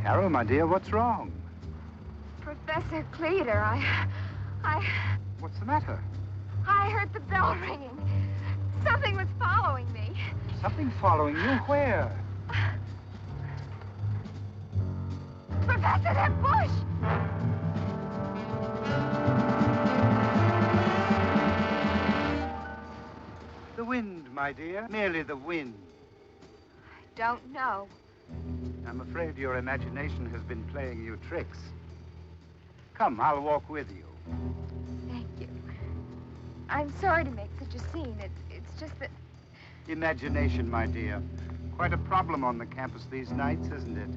Carol, my dear, what's wrong? Professor Cleeter, I... What's the matter? I heard the bell ringing. Something was following me. Something following you? Where? Professor, that bush! The wind, my dear. Merely the wind. I don't know. I'm afraid your imagination has been playing you tricks. Come, I'll walk with you. Thank you. I'm sorry to make such a scene. It's just that... Imagination, my dear. Quite a problem on the campus these nights, isn't it?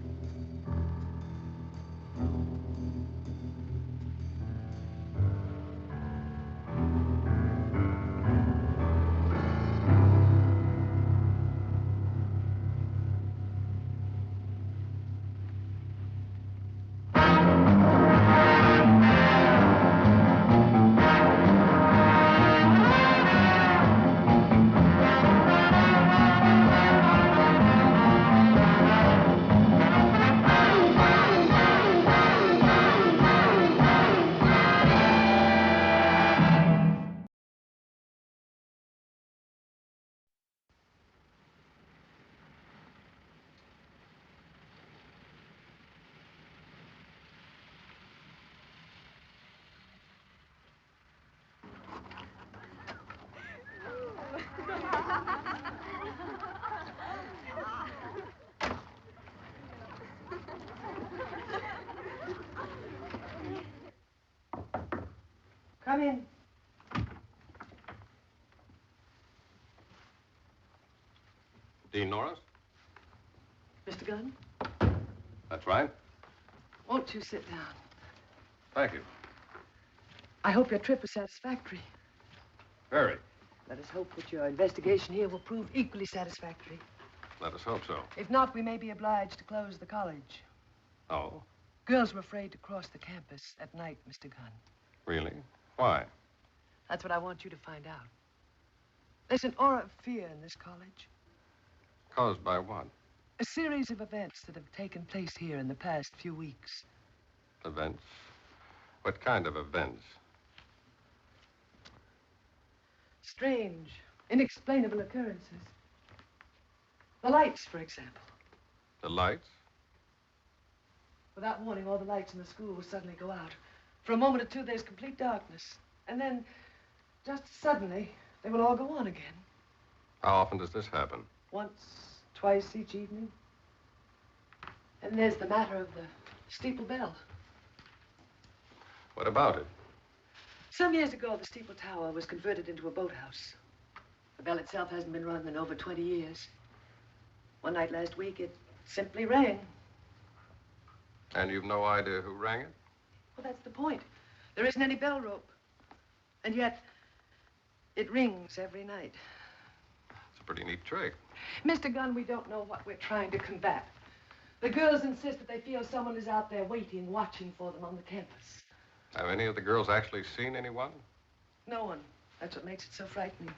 Come in. Dean Norris? Mr. Gunn? That's right. Won't you sit down? Thank you. I hope your trip was satisfactory. Very. Let us hope that your investigation here will prove equally satisfactory. Let us hope so. If not, we may be obliged to close the college. Oh? Girls were afraid to cross the campus at night, Mr. Gunn. Really? Why? That's what I want you to find out. There's an aura of fear in this college. Caused by what? A series of events that have taken place here in the past few weeks. Events? What kind of events? Strange, inexplainable occurrences. The lights, for example. The lights? Without warning, all the lights in the school will suddenly go out. For a moment or two, there's complete darkness. And then, just suddenly, they will all go on again. How often does this happen? Once, twice each evening. And there's the matter of the steeple bell. What about it? Some years ago, the steeple tower was converted into a boathouse. The bell itself hasn't been rung in over 20 years. One night last week, it simply rang. And you've no idea who rang it? Well, that's the point. There isn't any bell rope. And yet, it rings every night. It's a pretty neat trick. Mr. Gunn, we don't know what we're trying to combat. The girls insist that they feel someone is out there waiting, watching for them on the campus. Have any of the girls actually seen anyone? No one. That's what makes it so frightening.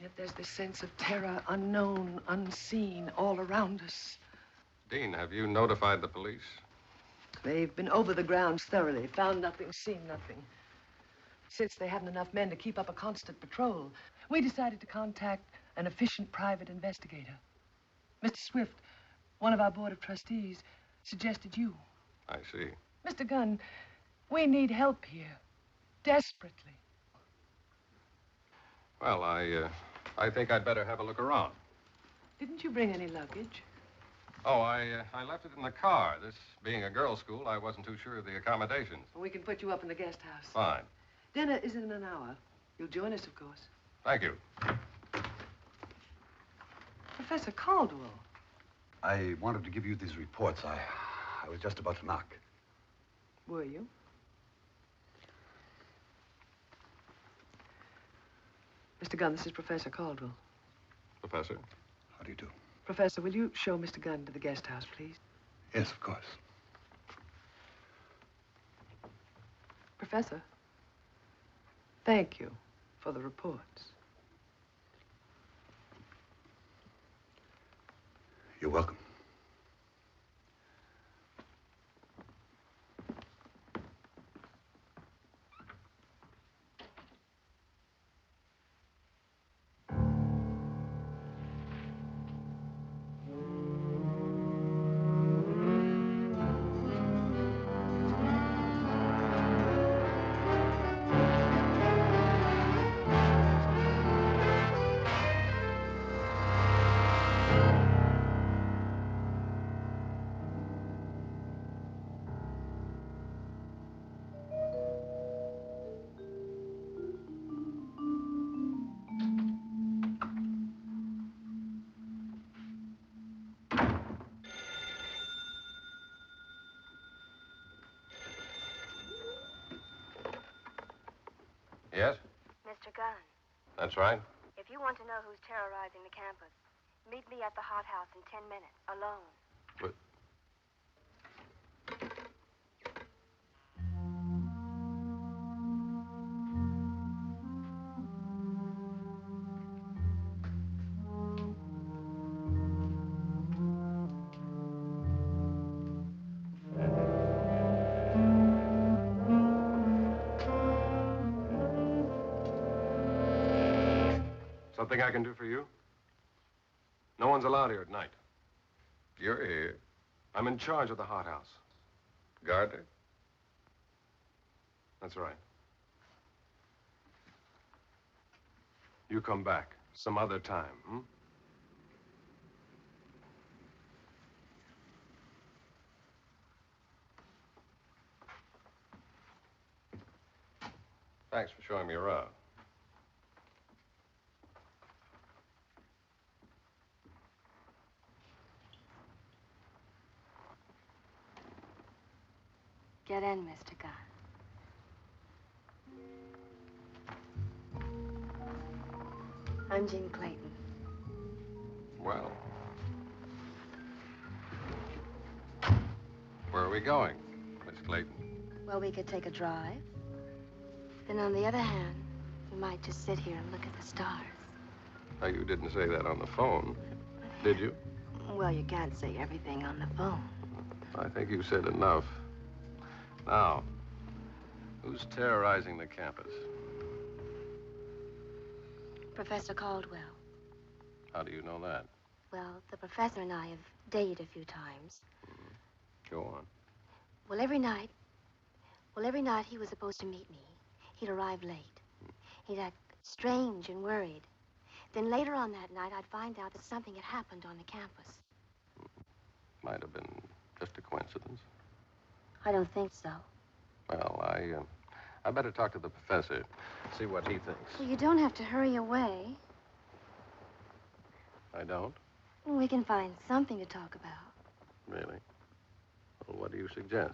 Yet there's this sense of terror, unknown, unseen, all around us. Dean, have you notified the police? They've been over the grounds thoroughly, found nothing, seen nothing. Since they hadn't enough men to keep up a constant patrol, we decided to contact an efficient private investigator. Mr. Swift, one of our board of trustees, suggested you. I see. Mr. Gunn, we need help here, desperately. Well, I think I'd better have a look around. Didn't you bring any luggage? Oh, I left it in the car. This being a girls' school, I wasn't too sure of the accommodations. Well, we can put you up in the guest house. Fine. Dinner is in an hour. You'll join us, of course. Thank you. Professor Caldwell. I wanted to give you these reports. I was just about to knock. Were you? Mr. Gunn, this is Professor Caldwell. Professor? How do you do? Professor, will you show Mr. Gunn to the guest house, please? Yes, of course. Professor, thank you for the reports. You're welcome. Yes? Mr. Gunn, That's right. if you want to know who's terrorizing the campus, meet me at the hot house in 10 minutes, alone. But... Something I can do for you? No one's allowed here at night. You're here. I'm in charge of the hothouse. Gardener? That's right. You come back some other time, hmm? Thanks for showing me around. Get in, Mr. Gunn. I'm Jean Clayton. Well. Where are we going, Miss Clayton? Well, we could take a drive. Then on the other hand, we might just sit here and look at the stars. Now, you didn't say that on the phone, did you? Well, you can't say everything on the phone. I think you said enough. Now, who's terrorizing the campus? Professor Caldwell. How do you know that? Well, the professor and I have dated a few times. Go on. Well, every night he was supposed to meet me. He'd arrive late. He'd act strange and worried. Then later on that night, I'd find out that something had happened on the campus. Might have been just a coincidence. I don't think so. Well, I better talk to the professor, see what he thinks. Well, you don't have to hurry away. I don't? We can find something to talk about. Really? Well, what do you suggest?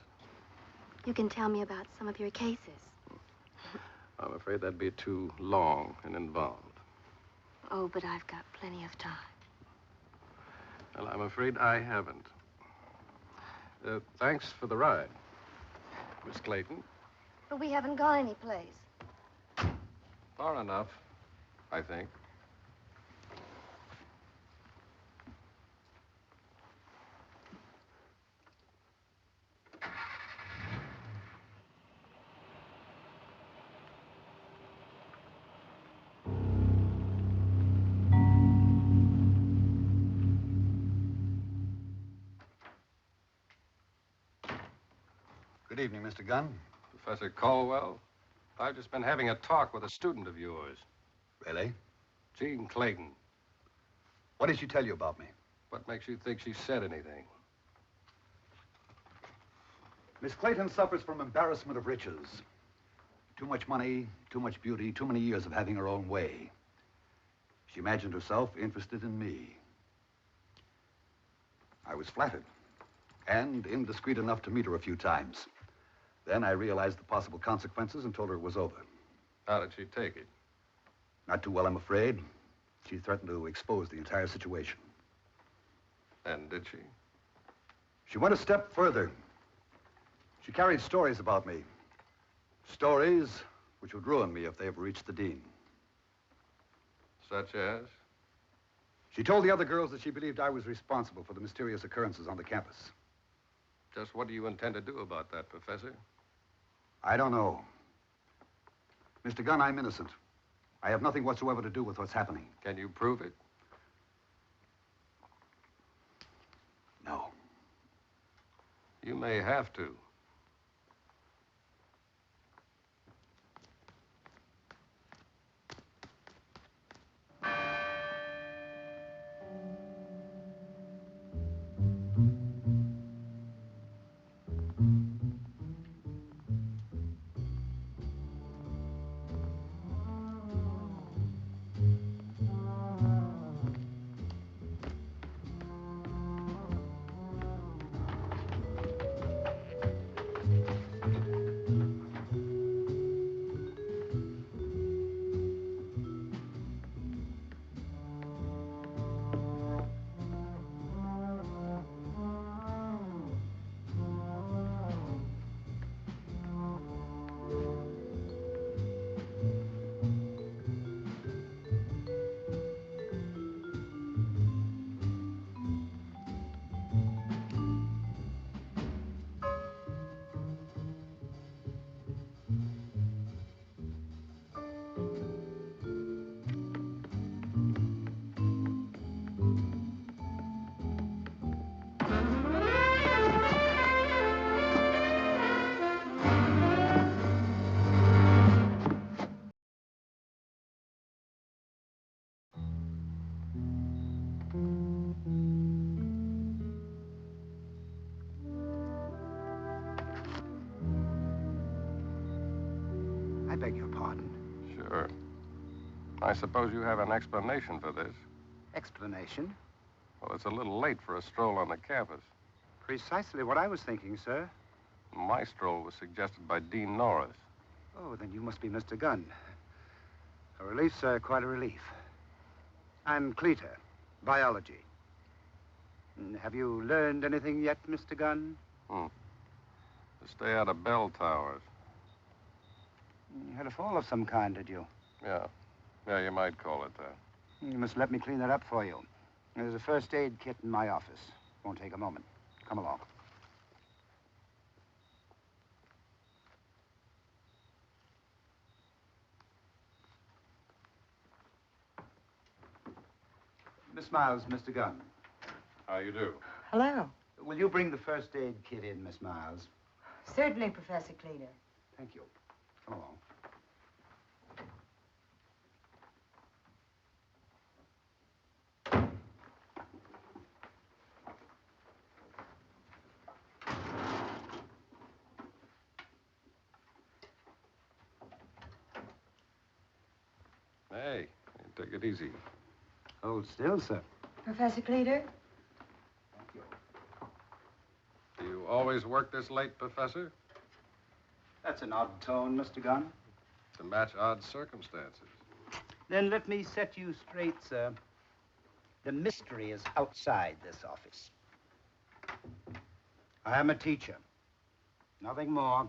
You can tell me about some of your cases. I'm afraid that'd be too long and involved. Oh, but I've got plenty of time. Well, I'm afraid I haven't. Thanks for the ride, Miss Clayton. But we haven't gone anyplace. Far enough, I think. Good evening, Mr. Gunn. Professor Caldwell, I've just been having a talk with a student of yours. Really? Jean Clayton. What did she tell you about me? What makes you think she said anything? Miss Clayton suffers from embarrassment of riches. Too much money, too much beauty, too many years of having her own way. She imagined herself interested in me. I was flattered and indiscreet enough to meet her a few times. Then I realized the possible consequences and told her it was over. How did she take it? Not too well, I'm afraid. She threatened to expose the entire situation. And did she? She went a step further. She carried stories about me. Stories which would ruin me if they ever reached the dean. Such as? She told the other girls that she believed I was responsible for the mysterious occurrences on the campus. Just what do you intend to do about that, Professor? I don't know. Mr. Gunn, I'm innocent. I have nothing whatsoever to do with what's happening. Can you prove it? No. You may have to. I beg your pardon. Sure. I suppose you have an explanation for this. Explanation? Well, it's a little late for a stroll on the campus. Precisely what I was thinking, sir. My stroll was suggested by Dean Norris. Oh, then you must be Mr. Gunn. A relief, sir, quite a relief. I'm Cleeter, biology. Have you learned anything yet, Mr. Gunn? To stay out of bell towers. You had a fall of some kind, did you? Yeah. Yeah, you might call it that. You must let me clean that up for you. There's a first aid kit in my office. Won't take a moment. Come along. Miss Miles, Mr. Gunn. How you do? Hello. Will you bring the first aid kit in, Miss Miles? Certainly, Professor Cleeter. Thank you. Come along. Hey, take it easy. Hold still, sir. Professor Cleeter? Thank you. Do you always work this late, Professor? That's an odd tone, Mr. Gunn. To match odd circumstances. Then let me set you straight, sir. The mystery is outside this office. I am a teacher. Nothing more.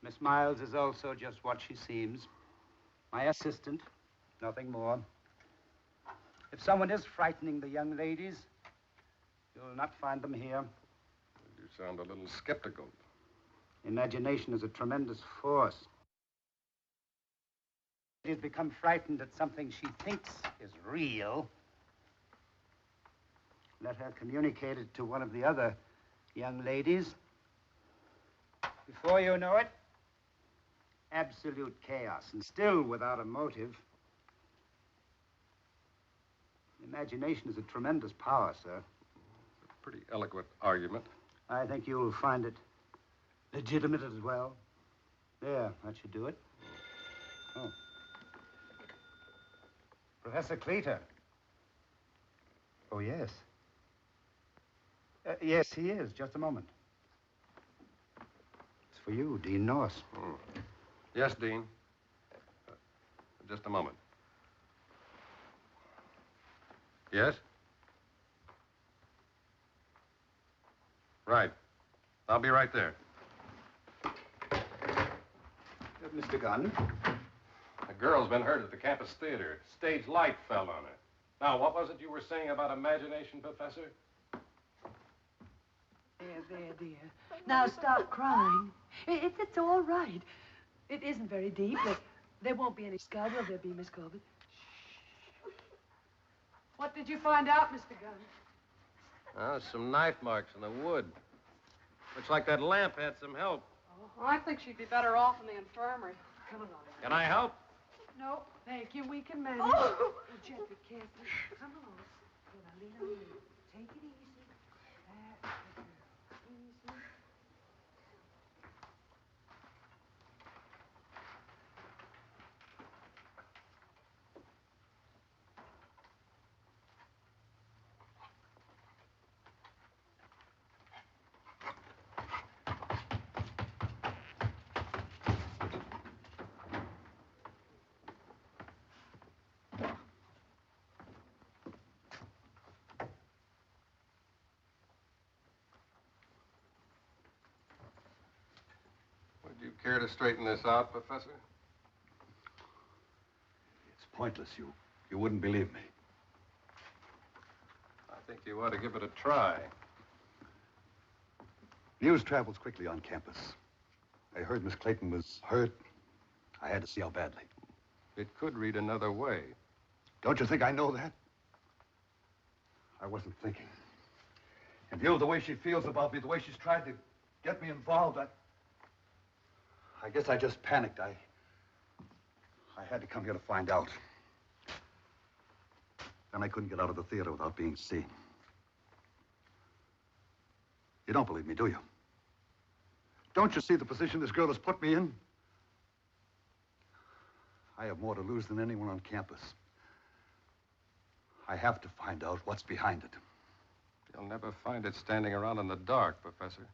Miss Miles is also just what she seems. My assistant. Nothing more. If someone is frightening the young ladies, you'll not find them here. You sound a little skeptical. Imagination is a tremendous force. She's become frightened at something she thinks is real. Let her communicate it to one of the other young ladies. Before you know it, absolute chaos, and still without a motive. Imagination is a tremendous power, sir. Pretty eloquent argument. I think you'll find it legitimate as well. There, that should do it. Oh. Professor Cleeter. Oh, yes. Yes, he is. Just a moment. It's for you, Dean Norris. Yes, Dean. Just a moment. Yes? Right. I'll be right there. Mr. Gunn. A girl's been hurt at the campus theater. Stage light fell on her. Now, what was it you were saying about imagination, Professor? There, dear. Now stop crying. It's all right. It isn't very deep. There won't be any scud, will there be, Miss Corbett? What did you find out, Mr. Gunn? Oh, some knife marks in the wood. Looks like that lamp had some help. Oh, I think she'd be better off in the infirmary. Come along. Can I help? No, thank you. We can manage. Oh, gently, carefully. Come along. Now, lean on me. Take it easy. That's good. Easy. Would you care to straighten this out, Professor? It's pointless. You wouldn't believe me. I think you ought to give it a try. News travels quickly on campus. I heard Miss Clayton was hurt. I had to see how badly. It could read another way. Don't you think I know that? I wasn't thinking. In view of the way she feels about me, the way she's tried to get me involved, I guess I just panicked. I had to come here to find out. Then I couldn't get out of the theater without being seen. You don't believe me, do you? Don't you see the position this girl has put me in? I have more to lose than anyone on campus. I have to find out what's behind it. You'll never find it standing around in the dark, Professor.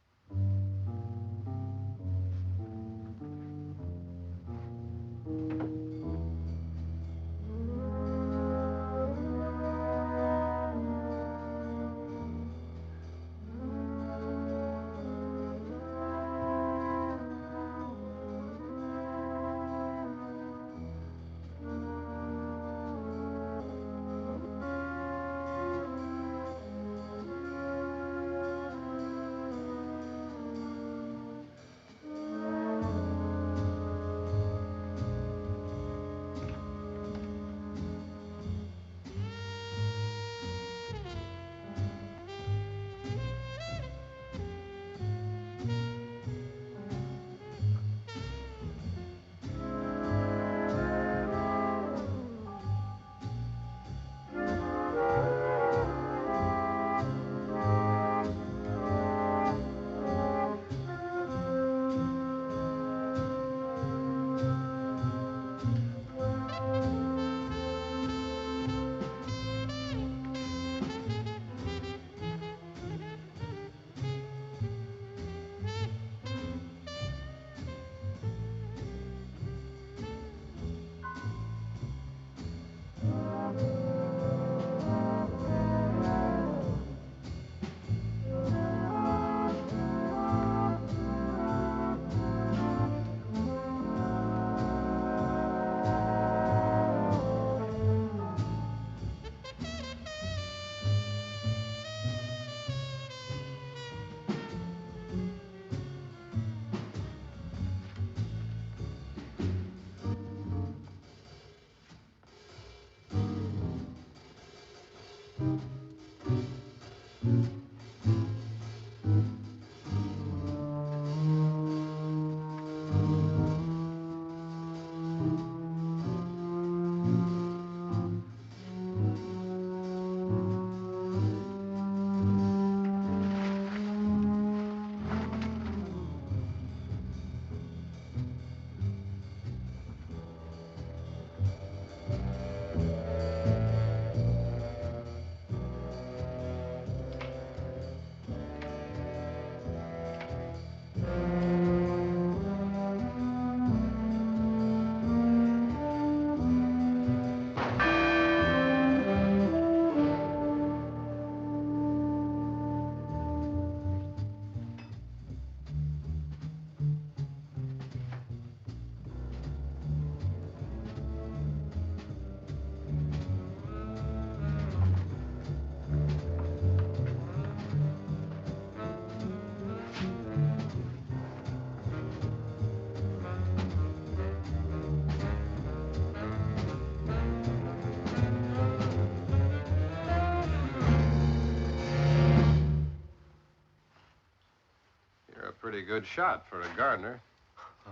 Pretty good shot for a gardener.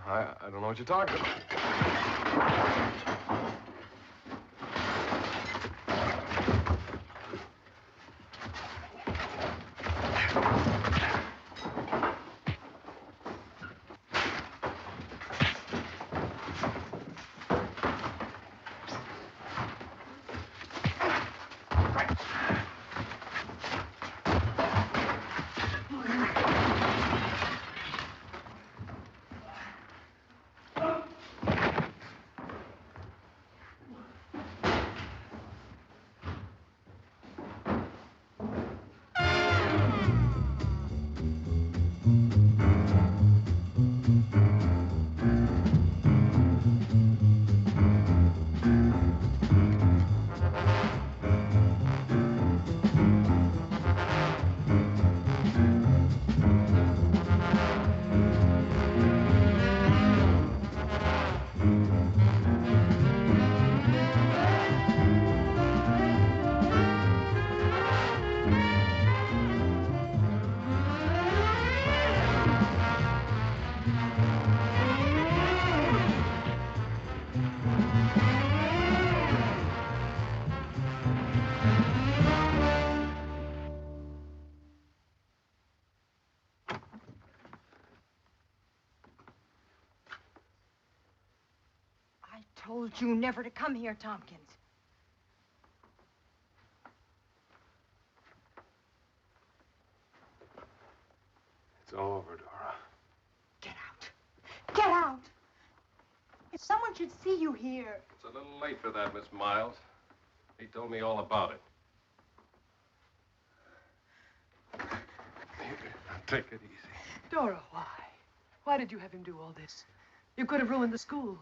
I don't know what you're talking about. told you never to come here, Tompkins. It's over, Dora. Get out. Get out. If someone should see you here. It's a little late for that, Miss Miles. He told me all about it. Take it easy. Dora, why? Why did you have him do all this? You could have ruined the school.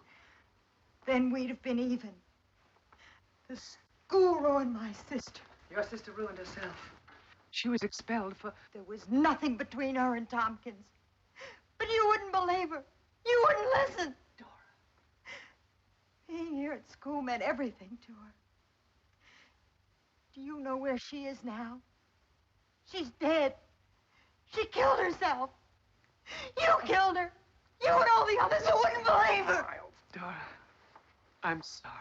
Then we'd have been even. The school ruined my sister. Your sister ruined herself. She was expelled for... There was nothing between her and Tompkins. But you wouldn't believe her. You wouldn't listen. Dora. Being here at school meant everything to her. Do you know where she is now? She's dead. She killed herself. You killed her. You and all the others who wouldn't believe her. Dora, I'm sorry.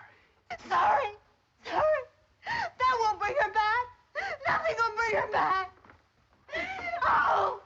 Sorry. Sorry. That won't bring her back. Nothing will bring her back. Oh!